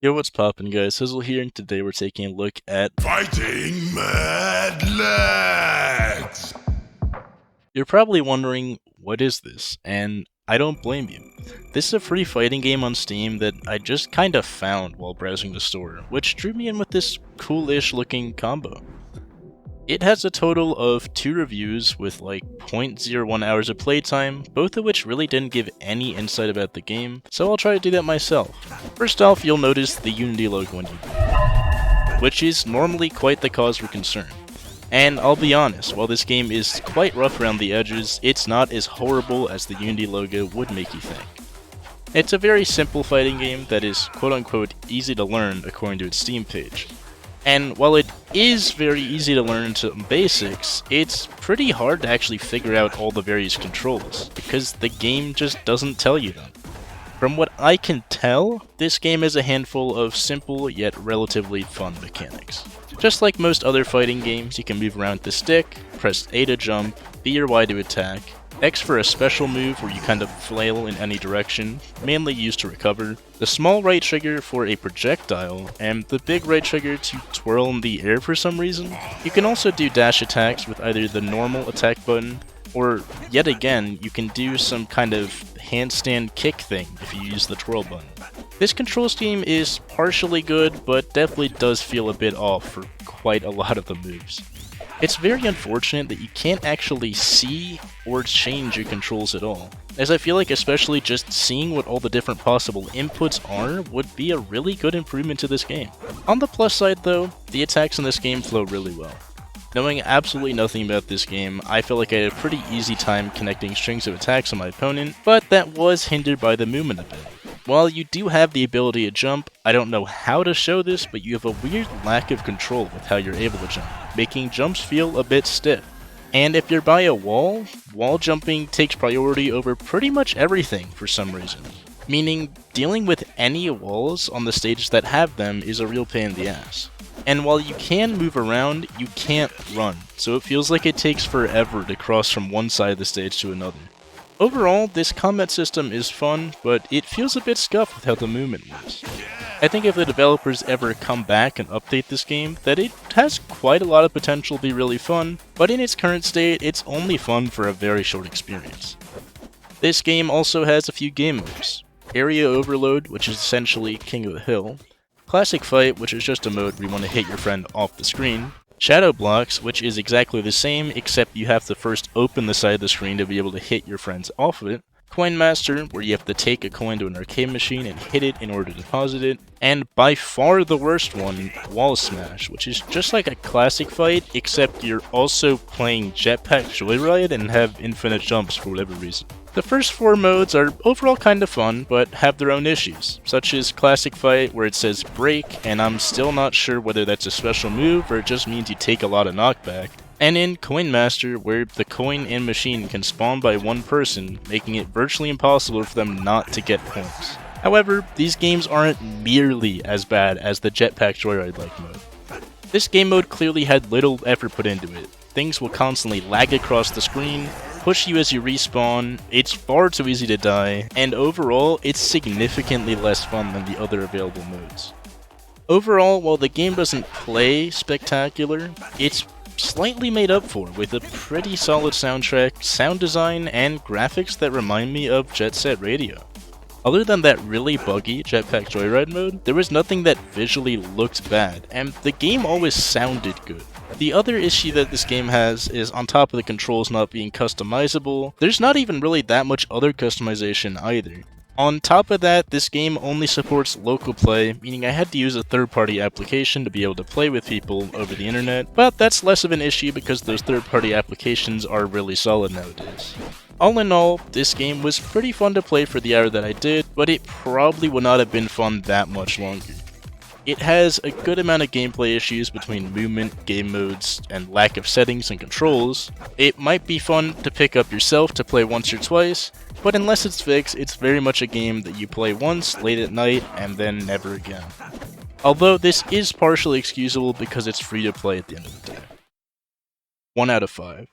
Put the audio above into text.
Yo, what's poppin', guys? Sizzyl here, and today we're taking a look at Fighting Mad Lads! You're probably wondering, what is this? And I don't blame you. This is a free fighting game on Steam that I just kinda found while browsing the store, which drew me in with this cool-ish looking combo. It has a total of 2 reviews with like 0.01 hours of playtime, both of which really didn't give any insight about the game, so I'll try to do that myself. First off, you'll notice the Unity logo when you which is normally quite the cause for concern. And I'll be honest, while this game is quite rough around the edges, it's not as horrible as the Unity logo would make you think. It's a very simple fighting game that is quote-unquote easy to learn according to its Steam page. And while it is very easy to learn some basics, it's pretty hard to actually figure out all the various controls, because the game just doesn't tell you them. From what I can tell, this game has a handful of simple yet relatively fun mechanics. Just like most other fighting games, you can move around the stick, press A to jump, B or Y to attack, X for a special move where you kind of flail in any direction, mainly used to recover, the small right trigger for a projectile, and the big right trigger to twirl in the air for some reason. You can also do dash attacks with either the normal attack button, or yet again, you can do some kind of handstand kick thing if you use the twirl button. This control scheme is partially good, but definitely does feel a bit off for quite a lot of the moves. It's very unfortunate that you can't actually see or change your controls at all, as I feel like especially just seeing what all the different possible inputs are would be a really good improvement to this game. On the plus side though, the attacks in this game flow really well. Knowing absolutely nothing about this game, I feel like I had a pretty easy time connecting strings of attacks on my opponent, but that was hindered by the movement a bit. While you do have the ability to jump, I don't know how to show this, but you have a weird lack of control with how you're able to jump, making jumps feel a bit stiff. And if you're by a wall jumping takes priority over pretty much everything for some reason. Meaning, dealing with any walls on the stage that have them is a real pain in the ass. And while you can move around, you can't run, so it feels like it takes forever to cross from one side of the stage to another. Overall, this combat system is fun, but it feels a bit scuffed with how the movement moves. I think if the developers ever come back and update this game, that it has quite a lot of potential to be really fun, but in its current state, it's only fun for a very short experience. This game also has a few game modes. Area Overload, which is essentially King of the Hill. Classic Fight, which is just a mode where you want to hit your friend off the screen. Shadow Blocks, which is exactly the same, except you have to first open the side of the screen to be able to hit your friends off of it. Coin Master, where you have to take a coin to an arcade machine and hit it in order to deposit it. And by far the worst one, Wall Smash, which is just like a classic fight, except you're also playing Jetpack Joyride and have infinite jumps for whatever reason. The first 4 modes are overall kind of fun, but have their own issues, such as Classic Fight where it says break, and I'm still not sure whether that's a special move or it just means you take a lot of knockback. And in Coin Master, where the coin and machine can spawn by one person, making it virtually impossible for them not to get points. However, these games aren't nearly as bad as the Jetpack Joyride-like mode. This game mode clearly had little effort put into it. Things will constantly lag across the screen, push you as you respawn, it's far too easy to die, and overall, it's significantly less fun than the other available modes. Overall, while the game doesn't play spectacular, it's slightly made up for with a pretty solid soundtrack, sound design, and graphics that remind me of Jet Set Radio. Other than that really buggy Jetpack Joyride mode, there was nothing that visually looked bad, and the game always sounded good. The other issue that this game has is on top of the controls not being customizable, there's not even really that much other customization either. On top of that, this game only supports local play, meaning I had to use a third-party application to be able to play with people over the internet, but that's less of an issue because those third-party applications are really solid nowadays. All in all, this game was pretty fun to play for the hour that I did, but it probably would not have been fun that much longer. It has a good amount of gameplay issues between movement, game modes, and lack of settings and controls. It might be fun to pick up yourself to play once or twice, but unless it's fixed, it's very much a game that you play once, late at night, and then never again. Although this is partially excusable because it's free to play at the end of the day. 1 out of 5.